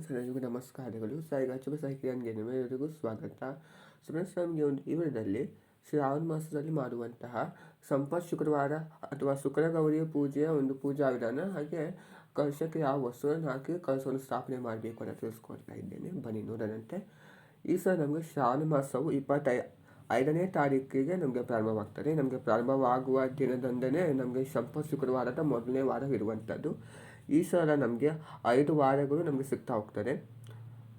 Friends ಎಲ್ಲರಿಗೂ ನಮಸ್ಕಾರಗಳು. ಸಾಯಿಗಾಚು ಸಾಯಿ ಕಿರಣ್ ಎಲ್ಲರಿಗೂ ಸ್ವಾಗತ. ಸೊ ಫ್ರೆಂಡ್ಸ್, ನಮಗೆ ಒಂದು ಈ ವಿಡಿಯೋದಲ್ಲಿ ಶ್ರಾವಣ ಮಾಸದಲ್ಲಿ ಮಾಡುವಂತಹ ಸಂಪತ್ ಶುಕ್ರವಾರ ಅಥವಾ ಶುಕ್ರಗೌರಿಯ ಪೂಜೆಯ ಒಂದು ಪೂಜಾ ವಿಧಾನ, ಹಾಗೆ ಕಳಶಕ್ಕೆ ಯಾವ ವಸ್ತುಗಳನ್ನು ಹಾಕಿ ಕಳಶವನ್ನು ಸ್ಥಾಪನೆ ಮಾಡಬೇಕು ಅಂತ ತಿಳಿಸ್ಕೊಡ್ತಾ ಇದ್ದೇನೆ. ಬನ್ನಿ ನೋಡೋಣಂತೆ. ಈ ಸಲ ನಮಗೆ ಶ್ರಾವಣ ಮಾಸವು 25ನೇ ತಾರೀಕಿಗೆ ನಮಗೆ ಪ್ರಾರಂಭವಾಗ್ತದೆ. ನಮಗೆ ಪ್ರಾರಂಭವಾಗುವ ದಿನದಂದನೇ ನಮಗೆ ಸಂಪತ್ ಶುಕ್ರವಾರದ ಮೊದಲನೇ ವಾರವಿರುವಂಥದ್ದು. ಈ ಸಲ ನಮಗೆ 5 ವಾರಗಳು ನಮಗೆ ಸಿಗ್ತಾ ಹೋಗ್ತದೆ.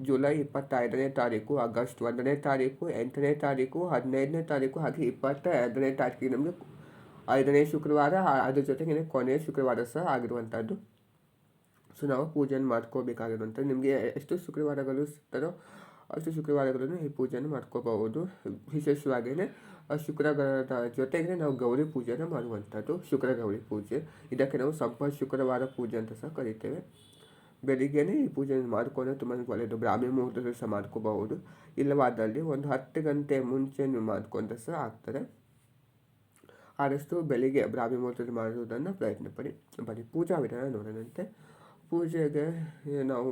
ಜುಲೈ 25ನೇ ತಾರೀಕು, ಆಗಸ್ಟ್ 1ನೇ ತಾರೀಕು, 8ನೇ ತಾರೀಕು, 15ನೇ ತಾರೀಕು, ಹಾಗೆ 22ನೇ ತಾರೀಕಿಗೆ ನಮಗೆ 5ನೇ ಶುಕ್ರವಾರ, ಅದ್ರ ಜೊತೆಗೆ ಕೊನೆಯ ಶುಕ್ರವಾರ ಸಹ ಆಗಿರುವಂಥದ್ದು. ಸೊ ನಾವು ಪೂಜೆಯನ್ನು ಮಾಡ್ಕೋಬೇಕಾಗಿರುವಂಥದ್ದು. ನಿಮಗೆ ಎಷ್ಟು ಶುಕ್ರವಾರಗಳು ಸಿಗ್ತಾರೋ ಅಷ್ಟು ಶುಕ್ರವಾರಗಳನ್ನು ಈ ಪೂಜೆಯನ್ನು ಮಾಡ್ಕೋಬಹುದು. ವಿಶೇಷವಾಗಿಯೇ ಶುಕ್ರವಾರದ ಜೊತೆಗೆ ನಾವು ಗೌರಿ ಪೂಜೆಯನ್ನು ಮಾಡುವಂಥದ್ದು ಶುಕ್ರ ಗೌರಿ ಪೂಜೆ. ಇದಕ್ಕೆ ನಾವು ಸಂಪತ್ ಶುಕ್ರವಾರ ಪೂಜೆ ಅಂತ ಸಹ ಕರಿತೇವೆ. ಬೆಳಿಗ್ಗೆಯೇ ಈ ಪೂಜೆಯನ್ನು ಮಾಡಿಕೊಂಡ್ರೆ ತುಂಬ ಒಳ್ಳೆಯದು. ಬ್ರಾಹ್ಮಿ ಮುಹೂರ್ತದಲ್ಲಿ ಸಹ ಮಾಡ್ಕೋಬಹುದು. ಇಲ್ಲವಾದಲ್ಲಿ ಒಂದು 10 ಗಂಟೆ ಮುಂಚೆ ನೀವು ಮಾಡಿಕೊಂಡ್ರೆ ಸಹ ಆಗ್ತದೆ. ಆದಷ್ಟು ಬೆಳಿಗ್ಗೆ ಬ್ರಾಹ್ಮಿ ಮುಹೂರ್ತದಲ್ಲಿ ಮಾಡುವುದನ್ನು ಪ್ರಯತ್ನ ಪಡಿ. ಬನ್ನಿ ಪೂಜಾ ವಿಧಾನ ನೋಡೋಣಂತೆ. ಪೂಜೆಗೆ ನಾವು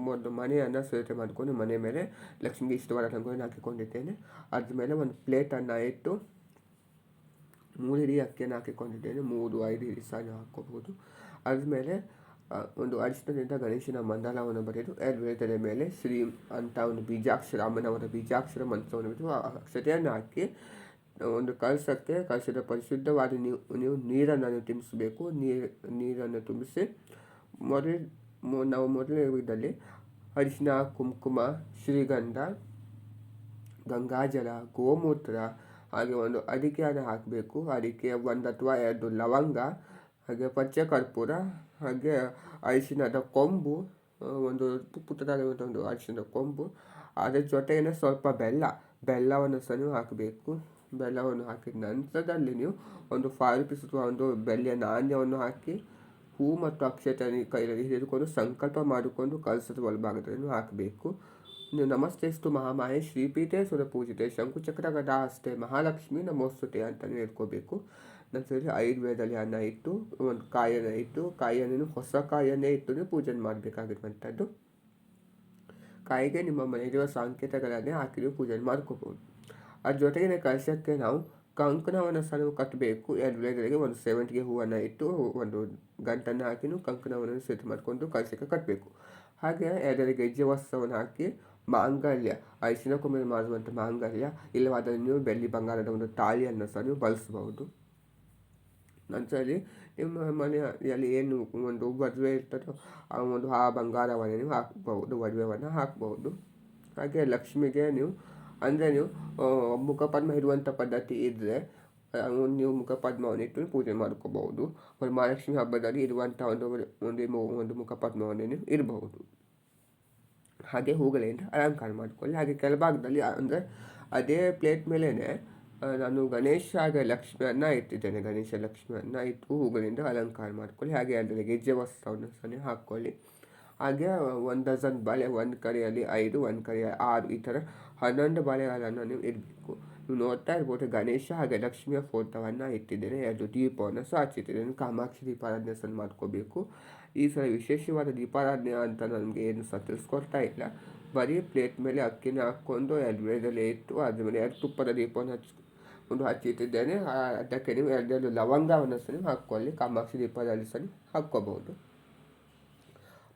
ಮೊದಲು ಮನೆಯನ್ನು ಸಿದ್ಧತೆ ಮಾಡಿಕೊಂಡು ಮನೆ ಮೇಲೆ ಲಕ್ಷ್ಮಿಗೆ ಇಷ್ಟವಾದ ರಂಗೋಲಿಯನ್ನು ಹಾಕಿಕೊಂಡಿದ್ದೇನೆ. ಅದ್ರ ಮೇಲೆ ಒಂದು ಪ್ಲೇಟನ್ನು ಇಟ್ಟು 3 ಹಿಡಿ ಅಕ್ಕಿಯನ್ನು ಹಾಕಿಕೊಂಡಿದ್ದೇನೆ. 3, 5 ಹಿಡಿ ಸಹ ಹಾಕ್ಕೋಬಹುದು. ಅದಾದಮೇಲೆ ಒಂದು ಅರಿಶಿಣದಿಂದ ಗಣೇಶನ ಮಂಡಲವನ್ನು ಬರೆದು ತಲೆ ಮೇಲೆ ಶ್ರೀ ಅಂತ ಒಂದು ಬೀಜಾಕ್ಷರ, ಅಮ್ಮನವರ ಬೀಜಾಕ್ಷರ ಮಂತ್ರವನ್ನು ಬಿಟ್ಟು ಅಕ್ಷತೆಯನ್ನು ಹಾಕಿ ಒಂದು ಕಳಶದ ಪರಿಶುದ್ಧವಾದ ನೀವು ನೀರನ್ನು ತುಂಬಿಸಬೇಕು. ನೀರನ್ನು ತುಂಬಿಸಿ ನಾವು ಮೊದಲನೇ ವಿಧದಲ್ಲಿ ಅರಿಶಿನ, ಕುಂಕುಮ, ಶ್ರೀಗಂಧ, ಗಂಗಾಜಲ, ಗೋಮೂತ್ರ, ಹಾಗೆ ಒಂದು ಅಡಿಕೆಯನ್ನು ಹಾಕಬೇಕು. ಅಡಿಕೆ 1 ಅಥವಾ 2 ಲವಂಗ, ಹಾಗೆ ಪಚ್ಚ ಕರ್ಪೂರ, ಹಾಗೆ ಅರಿಶಿಣದ ಕೊಂಬು, ಒಂದು ಪುಟ್ಟದಾಗಿರುವಂಥ ಒಂದು ಅರಿಶಿಣದ ಕೊಂಬು, ಅದರ ಜೊತೆಗೆ ಸ್ವಲ್ಪ ಬೆಲ್ಲವನ್ನು ಸಹ ನೀವು ಹಾಕಬೇಕು. ಬೆಲ್ಲವನ್ನು ಹಾಕಿದ ನಂತರದಲ್ಲಿ ನೀವು ಒಂದು 5 ರೂಪೀಸ್ ಅಥವಾ ಒಂದು ಬೆಳ್ಳಿಯ ನಾಣ್ಯವನ್ನು ಹಾಕಿ ಹೂ ಮತ್ತು ಅಕ್ಷತೆಯನ್ನು ಕೈಯಲ್ಲಿ ಹಿಡಿದುಕೊಂಡು ಸಂಕಲ್ಪ ಮಾಡಿಕೊಂಡು ಕಳಸದ ಒಳಭಾಗದಲ್ಲಿ ಹಾಕಬೇಕು. ನೀವು ನಮಸ್ತೆಸ್ತು ಮಹಾಮಾಯೆ ಶ್ರೀಪೀಠೆ ಸುರಪೂಜಿತೆ ಶಂಕುಚಕ್ರ ಗದಾ ಹಸ್ತೆ ಮಹಾಲಕ್ಷ್ಮಿ ನಮೋಸ್ತುತೆ ಅಂತ ಹೇಳ್ಕೋಬೇಕು. ನಂತರದಲ್ಲಿ ಆಯುರ್ವೇದದಲ್ಲಿ ಅನ್ನ ಇಟ್ಟು ಒಂದು ಕಾಯನ್ನು ಇಟ್ಟು, ಕಾಯಿಯನ್ನು ಹೊಸ ಕಾಯನ್ನೇ ಇಟ್ಟು ಪೂಜೆ ಮಾಡಬೇಕಾಗಿರುವಂಥದ್ದು. ಕಾಯಿಗೆ ನಿಮ್ಮ ಮನೆಯಲ್ಲಿರುವ ಸಂಕೇತಗಳನ್ನೇ ಹಾಕಿ ನೀವು ಪೂಜೆ ಮಾಡ್ಕೋಬಹುದು. ಅದ್ರ ಜೊತೆಗೆ ಕಳಶಕ್ಕೆ ನಾವು ಕಂಕಣವನ್ನು ಸಹ ನಾವು ಕಟ್ಟಬೇಕು. ಎದುರಿಗೆ ಒಂದು ಸೇವಂತಿಗೆ ಹೂವನ್ನು ಇಟ್ಟು ಒಂದು ಗಂಟನ್ನು ಹಾಕಿ ಕಂಕಣವನ್ನು ಸಿದ್ಧ ಮಾಡಿಕೊಂಡು ಕಳಶಕ್ಕೆ ಕಟ್ಟಬೇಕು. ಹಾಗೆ ಎದುರಿಗೆ ಗೆಜ್ಜೆ ವಸ್ತ್ರವನ್ನು ಹಾಕಿ ಮಾಂಗಲ್ಯ, ಅರಿಶಿನ ಕುಂಕುಮ ಮಾಡುವಂಥ ಮಾಂಗಲ್ಯ, ಇಲ್ಲವಾದರೆ ನೀವು ಬೆಳ್ಳಿ ಬಂಗಾರದ ಒಂದು ತಾಳಿಯನ್ನು ಸಹ ನೀವು ಬಳಸಬಹುದು. ನಂತರದಲ್ಲಿ ನಿಮ್ಮ ಮನೆಯಲ್ಲಿ ಏನು ಒಂದು ಒಡವೆ ಇರ್ತದೋ ಆ ಬಂಗಾರವನ್ನು ನೀವು ಹಾಕಬಹುದು, ಒಡವೆಯನ್ನು ಹಾಕಬಹುದು. ಹಾಗೆ ಲಕ್ಷ್ಮಿಗೆ ನೀವು ಮುಖಪದ್ಮ ಇರುವಂಥ ಪದ್ಧತಿ ಇದ್ದರೆ ನೀವು ಮುಖಪದ್ಮವನ್ನು ಇಟ್ಟು ಪೂಜೆ ಮಾಡ್ಕೋಬಹುದು. ಮಹಾಲಕ್ಷ್ಮಿ ಹಬ್ಬದಲ್ಲಿ ಇರುವಂಥ ಒಂದು ಮುಖಪದ್ಮವನ್ನು ನೀವು ಇರಬಹುದು. ಹಾಗೆ ಹೂಗಳಿಂದ ಅಲಂಕಾರ ಮಾಡಿಕೊಳ್ಳಿ. ಹಾಗೆ ಕೆಳಭಾಗದಲ್ಲಿ ಅಂದರೆ ಅದೇ ಪ್ಲೇಟ್ ಮೇಲೇ ನಾನು ಗಣೇಶ ಹಾಗೆ ಲಕ್ಷ್ಮಿಯನ್ನು ಇಟ್ಟಿದ್ದೇನೆ. ಗಣೇಶ ಲಕ್ಷ್ಮಿಯನ್ನು ಇಟ್ಟು ಹೂಗಳಿಂದ ಅಲಂಕಾರ ಮಾಡ್ಕೊಳ್ಳಿ. ಹಾಗೆ ಅದರ ಗೆಜ್ಜೆ ವಸ್ತ್ರವನ್ನು ಸಹ ಹಾಕ್ಕೊಳ್ಳಿ. ಹಾಗೆ 1 ಡಜನ್ ಬಳೆ, ಒಂದು ಕಡೆಯಲ್ಲಿ 5, ಒಂದು ಕಡೆಯಲ್ಲಿ 6, ಈ ಥರ 11 ಬಳೆಗಳನ್ನು ನೀವು ಇಡಬೇಕು. ನೀವು ನೋಡ್ತಾ ಇರ್ಬೋದು, ಗಣೇಶ ಹಾಗೆ ಲಕ್ಷ್ಮಿಯ ಫೋಟೋವನ್ನು ಇಟ್ಟಿದ್ದೇನೆ. 2 ದೀಪವನ್ನು ಸಹ ಹಚ್ಚಿಟ್ಟಿದ್ದೇನೆ. ಕಾಮಾಕ್ಷಿ ದೀಪಾರಾಧನೆ ಸಹ ಮಾಡ್ಕೋಬೇಕು. ಈ ಸಲ ವಿಶೇಷವಾದ ದೀಪಾರಾಧನೆ ಅಂತ ನನಗೆ ಏನು ಸಹ ತಿಳಿಸ್ಕೊಡ್ತಾ ಇಲ್ಲ. ಬರೀ ಪ್ಲೇಟ್ ಮೇಲೆ ಅಕ್ಕಿನ ಹಾಕ್ಕೊಂಡು ಎದುರಲ್ಲಿ ಇಟ್ಟು ಅದ್ರ ಮೇಲೆ 2 ತುಪ್ಪದ ದೀಪವನ್ನು ಹಚ್ಚಿಟ್ಟಿದ್ದೇನೆ. ಅದಕ್ಕೆ ನೀವು 2 ಲವಂಗವನ್ನು ಸಹ ಹಾಕ್ಕೊಳ್ಳಿ. ಕಾಮಾಕ್ಷಿ ದೀಪದಲ್ಲಿ ಸಹ ಹಾಕ್ಕೋಬಹುದು.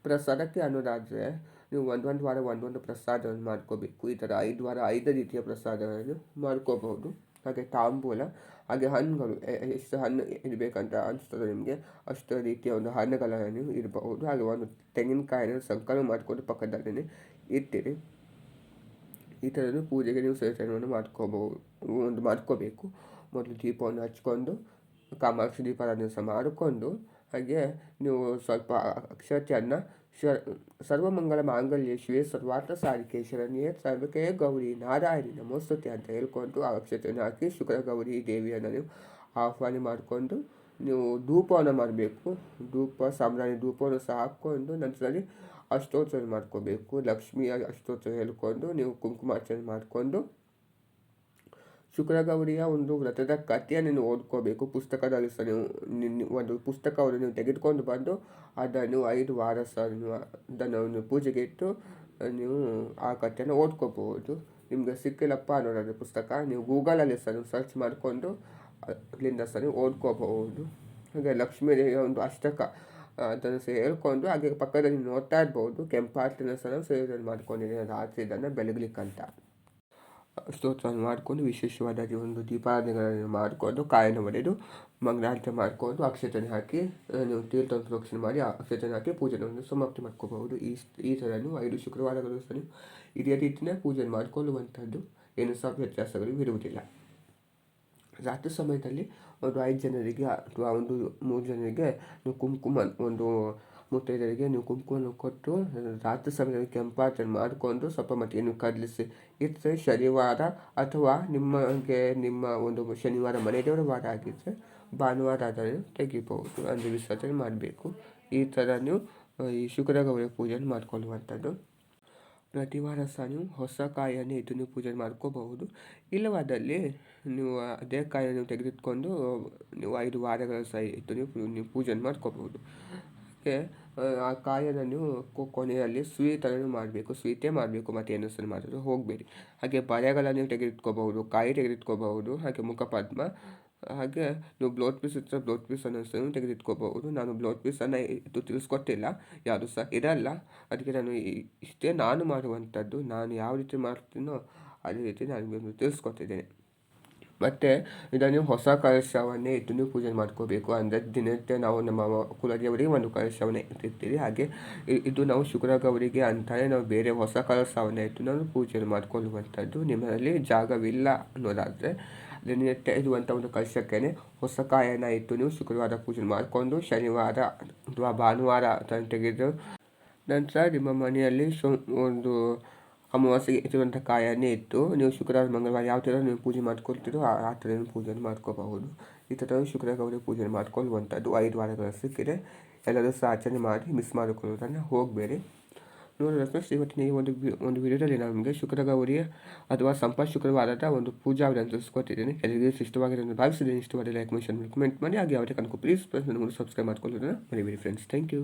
ಪ್ರಸಾದಕ್ಕೆ ಅನ್ನೋದಾದರೆ ನೀವು ಒಂದೊಂದು ವಾರ ಒಂದೊಂದು ಪ್ರಸಾದವನ್ನು ಮಾಡ್ಕೋಬೇಕು. ಈ ಥರ 5 ವಾರ 5 ರೀತಿಯ ಪ್ರಸಾದಗಳನ್ನು ಮಾಡ್ಕೋಬಹುದು. ಹಾಗೆ ತಾಂಬೂಲ, ಹಾಗೆ ಹಣ್ಣುಗಳು, ಎಷ್ಟು ಹಣ್ಣು ಇರಬೇಕಂತ ಅನಿಸ್ತದೆ ನಿಮಗೆ ಅಷ್ಟು ರೀತಿಯ ಒಂದು ಹಣ್ಣುಗಳನ್ನು ನೀವು ಇರಬಹುದು. ಹಾಗೆ ಒಂದು ತೆಂಗಿನಕಾಯಿಯನ್ನು ಸಂಕಲನ ಮಾಡಿಕೊಂಡು ಪಕ್ಕದಲ್ಲೇ ಇಟ್ಟಿರಿ. ಈ ಥರದ್ದು ಪೂಜೆಗೆ ನೀವು ಸಿದ್ಧತೆಯನ್ನು ಮಾಡ್ಕೋಬೇಕು. ಮೊದಲು ದೀಪವನ್ನು ಹಚ್ಕೊಂಡು ಕಾಮಾಕ್ಷಿ ದೀಪಾರಾಧನೆ ಸಹ ಮಾಡಿಕೊಂಡು, ಹಾಗೆ ನೀವು ಸ್ವಲ್ಪ ಅಕ್ಷತೆಯನ್ನು ಸರ್ವಮಂಗಳ ಮಾಂಗಲ್ಯ ಶಿವೆ ಸರ್ವಾರ್ಥ ಸಾಧಿಕೆ ಶರಣ್ಯೇ ತ್ರ್ಯಂಬಕೆ ಗೌರಿ ನಾರಾಯಣಿ ನಮೋಸ್ತುತೆ ಅಂತ ಹೇಳ್ಕೊಂಡು ಆ ಅಕ್ಷತೆಯನ್ನು ಹಾಕಿ ಶುಕ್ರ ಗೌರಿ ದೇವಿಯನ್ನು ನೀವು ಆಹ್ವಾನ ಮಾಡಿಕೊಂಡು ನೀವು ಧೂಪವನ್ನು ಮಾಡಬೇಕು. ಸಾಂಬ್ರಾಣಿ ಧೂಪವನ್ನು ಸಹ ಹಾಕ್ಕೊಂಡು ನಂತರದಲ್ಲಿ ಅಷ್ಟೋತ್ತರ ಮಾಡ್ಕೋಬೇಕು. ಲಕ್ಷ್ಮಿಯ ಅಷ್ಟೋತ್ತರ ಹೇಳ್ಕೊಂಡು ನೀವು ಕುಂಕುಮಾರ್ಚನೆ ಮಾಡಿಕೊಂಡು ಶುಕ್ರಗೌರಿಯ ಒಂದು ವ್ರತದ ಕಥೆಯನ್ನು ನೀವು ಓದ್ಕೋಬೇಕು. ಪುಸ್ತಕದಲ್ಲಿ ಸಹ ಒಂದು ಪುಸ್ತಕವನ್ನು ನೀವು ತೆಗೆದುಕೊಂಡು ಬಂದು ಅದನ್ನು 5 ವಾರ ಸಹ ನೀವು ಅದನ್ನು ಪೂಜೆಗೆ ಇಟ್ಟು ನೀವು ಆ ಕಥೆಯನ್ನು ಓದ್ಕೋಬಹುದು. ನಿಮಗೆ ಸಿಕ್ಕಿಲ್ಲಪ್ಪ ಅನ್ನೋದಾದರೆ ಪುಸ್ತಕ ನೀವು ಗೂಗಲಲ್ಲಿ ಸಹ ನೀವು ಸರ್ಚ್ ಮಾಡಿಕೊಂಡು ಅಲ್ಲಿಂದ ಸಹ ನೀವು ಓದ್ಕೋಬಹುದು. ಹಾಗೆ ಲಕ್ಷ್ಮೀ ದೇವಿಯ ಒಂದು ಅಷ್ಟಕ ಅದನ್ನು ಸಹ ಹೇಳ್ಕೊಂಡು ಹಾಗೆ ಪಕ್ಕದಲ್ಲಿ ನೋಡ್ತಾ ಇರ್ಬೋದು, ಕೆಂಪಾರ್ತಿನ ಸಹ ಸೇವನೆ ಮಾಡ್ಕೊಂಡಿದ್ದೀನಿ ರಾತ್ರಿ ಇದನ್ನು ಬೆಳಗ್ಲಿಕ್ಕಂತ. ಸ್ತೋತ್ರವನ್ನು ಮಾಡಿಕೊಂಡು ವಿಶೇಷವಾದ ಒಂದು ದೀಪಾರಾಧನೆಗಳನ್ನು ಮಾಡಿಕೊಂಡು ಕಾಯನ್ನು ಹೊಡೆದು ಮಂಗಳಾರತಿ ಮಾಡಿಕೊಂಡು ಅಕ್ಷತೆಯನ್ನು ಹಾಕಿ ನೀವು ತೀರ್ಥವನ್ನು ಪ್ರೋಕ್ಷಣೆ ಮಾಡಿ ಅಕ್ಷತೆಯನ್ನು ಹಾಕಿ ಪೂಜೆಯನ್ನು ಸಮಾಪ್ತಿ ಮಾಡ್ಕೋಬಹುದು. ಈ ಥರ ನೀವು 5 ಶುಕ್ರವಾರಗಳು ಸಹ ಇದೇ ರೀತಿಯೇ ಪೂಜೆಯನ್ನು ಮಾಡಿಕೊಳ್ಳುವಂಥದ್ದು. ಏನು ಸಹ ವ್ಯತ್ಯಾಸಗಳು ಇರುವುದಿಲ್ಲ. ರಾತ್ರಿ ಸಮಯದಲ್ಲಿ ಒಂದು 5 ಜನರಿಗೆ ಅಥವಾ ಒಂದು 3 ಜನರಿಗೆ ನೀವು ಕುಂಕುಮ ಒಂದು ಮುತ್ತೈದರಿಗೆ ನೀವು ಕುಂಕುಮವನ್ನು ಕೊಟ್ಟು ರಾತ್ರಿ ಸಮಯದಲ್ಲಿ ಕೆಂಪಾರ್ಚನೆ ಮಾಡಿಕೊಂಡು ಸ್ವಲ್ಪ ಮಟ್ಟಿಗೆ ಕದಲಿಸಿ ಇಟ್ಟರೆ ಶನಿವಾರ ಅಥವಾ ನಿಮ್ಮ ಒಂದು ಶನಿವಾರ ಮನೆ ದೇವರ ವಾರ ಆಗಿದ್ದರೆ ಭಾನುವಾರ ಅದನ್ನು ತೆಗಿಬಹುದು, ಅಂದರೆ ವಿಸರ್ಜನೆ ಮಾಡಬೇಕು. ಈ ಥರ ನೀವು ಈ ಶುಕ್ರಗೌರಿ ಪೂಜೆಯನ್ನು ಮಾಡಿಕೊಳ್ಳುವಂಥದ್ದು. ಪ್ರತಿ ವಾರ ಸಹ ನೀವು ಹೊಸ ಕಾಯನ್ನು ಇಟ್ಟು ನೀವು ಪೂಜೆ ಮಾಡ್ಕೋಬಹುದು. ಇಲ್ಲವಾದಲ್ಲಿ ನೀವು ಅದೇ ಕಾಯನ್ನು ತೆಗೆದಿಟ್ಕೊಂಡು ನೀವು 5 ವಾರಗಳ ಸಹ ಇಟ್ಟು ನೀವು ಪೂಜೆ ಮಾಡ್ಕೋಬಹುದು. ಹಾಗೆ ಆ ಕಾಯನ್ನು ನೀವು ಕೊನೆಯಲ್ಲಿ ಸ್ವೀಟನ್ನು ಮಾಡಬೇಕು, ಸ್ವೀಟೇ ಮಾಡಬೇಕು, ಮತ್ತು ಏನು ಸಹ ಮಾಡಿದ್ರು ಹೋಗಬೇಡಿ. ಹಾಗೆ ಬಳೆಗಳನ್ನು ನೀವು ತೆಗೆದಿಟ್ಕೋಬಹುದು, ಕಾಯಿ ತೆಗೆದಿಟ್ಕೋಬಹುದು, ಹಾಗೆ ಮುಖಪದ್ಮ, ಹಾಗೆ ನೀವು ಬ್ಲೌಸ್ ಪೀಸ್ ಇಟ್ಟರೆ ಬ್ಲೌಸ್ ಪೀಸನ್ನು ಸಹ ತೆಗೆದಿಟ್ಕೋಬಹುದು. ನಾನು ಬ್ಲೌಸ್ ಪೀಸನ್ನು ಇದು ತಿಳಿಸ್ಕೊಟ್ಟಿಲ್ಲ, ಯಾವುದು ಸಹ ಇರಲ್ಲ. ಅದಕ್ಕೆ ನಾನು ಇಷ್ಟೇ ನಾನು ಮಾಡುವಂಥದ್ದು. ನಾನು ಯಾವ ರೀತಿ ಮಾಡ್ತೀನೋ ಅದೇ ರೀತಿ ನಾನು ನಿಮಗೆ ತಿಳಿಸ್ಕೊಟ್ಟಿದ್ದೇನೆ. ಮತ್ತು ಇದನ್ನು ಹೊಸ ಕಲಶವನ್ನೇ ಇಟ್ಟು ನೀವು ಪೂಜೆ ಮಾಡ್ಕೋಬೇಕು. ಅಂದರೆ ದಿನನಿತ್ಯ ನಾವು ನಮ್ಮ ಕುಲದೇವರಿಗೆ ಒಂದು ಕಲಶವನ್ನೇ ಇಟ್ಟಿರ್ತೀವಿ. ಹಾಗೆ ಇದು ನಾವು ಶುಕ್ರಗೌರಿಗೆ ಅಂತಲೇ ನಾವು ಬೇರೆ ಹೊಸ ಕಲಶವನ್ನೇ ಇಟ್ಟು ನಾವು ಪೂಜೆಯನ್ನು ಮಾಡಿಕೊಳ್ಳುವಂಥದ್ದು. ನಿಮ್ಮಲ್ಲಿ ಜಾಗವಿಲ್ಲ ಅನ್ನೋದಾದರೆ ದಿನನಿತ್ಯ ಇರುವಂಥ ಒಂದು ಕಲಶಕ್ಕೇ ಹೊಸ ಕಾಯನ್ನು ಇಟ್ಟು ನೀವು ಶುಕ್ರವಾರ ಪೂಜೆ ಮಾಡಿಕೊಂಡು ಶನಿವಾರ ಅಥವಾ ಭಾನುವಾರ ತೆಗೆದು ನಂತರ ನಿಮ್ಮ ಮನೆಯಲ್ಲಿ ಒಂದು ಅಮಾವಾಸ್ಯೆಗೆ ಇರುವಂಥ ಕಾಯನ್ನೇ ಇಟ್ಟು ನೀವು ಶುಕ್ರವಾರ ಮಂಗಳವಾರ ಯಾವ ಥರ ನೀವು ಪೂಜೆ ಮಾಡ್ಕೊಳ್ತೀರೋ ಆ ಥರ ನೀವು ಪೂಜೆಯನ್ನು ಮಾಡ್ಕೋಬಹುದು. ಈ ಥರ ಶುಕ್ರಗೌರಿ ಪೂಜೆ ಮಾಡ್ಕೊಳ್ಳುವಂಥದ್ದು 5 ವಾರಗಳ ಸಿಕ್ಕಿದೆ. ಎಲ್ಲರೂ ಸಹ ಆಚರಣೆ ಮಾಡಿ ಮಿಸ್ ಮಾಡಿಕೊಳ್ಳೋದನ್ನು ಹೋಗಬೇಡಿ. ನೋಡೋಣ ಫ್ರೆಂಡ್ಸ್, ಇವತ್ತಿನ ಈ ಒಂದು ವಿಡಿಯೋದಲ್ಲಿ ನಾನು ನಿಮಗೆ ಶುಕ್ರಗೌರಿ ಅಥವಾ ಸಂಪತ್ ಶುಕ್ರವಾರದ ಒಂದು ಪೂಜಾ ವಿಧಾನ ತಿಳಿಸ್ಕೊಟ್ಟಿದ್ದೀನಿ. ಎಲ್ಲರಿಗೂ ಇಷ್ಟವಾಗಿದೆ ಭಾವಿಸಿದ್ದೀನಿ. ಇಷ್ಟವಾದ ಲೈಕ್ ಮಾಡಿ, ಕಮೆಂಟ್ ಮಾಡಿ. ಹಾಗೆ ಯಾವುದೇ ಕಾರಣಕ್ಕೂ ಪ್ಲೀಸ್ ನನಗೂ ಸಬ್ಸ್ಕ್ರೈಬ್ ಮಾಡ್ಕೊಳ್ಳೋದನ್ನು ಮರಿಬೇಡಿ ಫ್ರೆಂಡ್ಸ್. Thank you.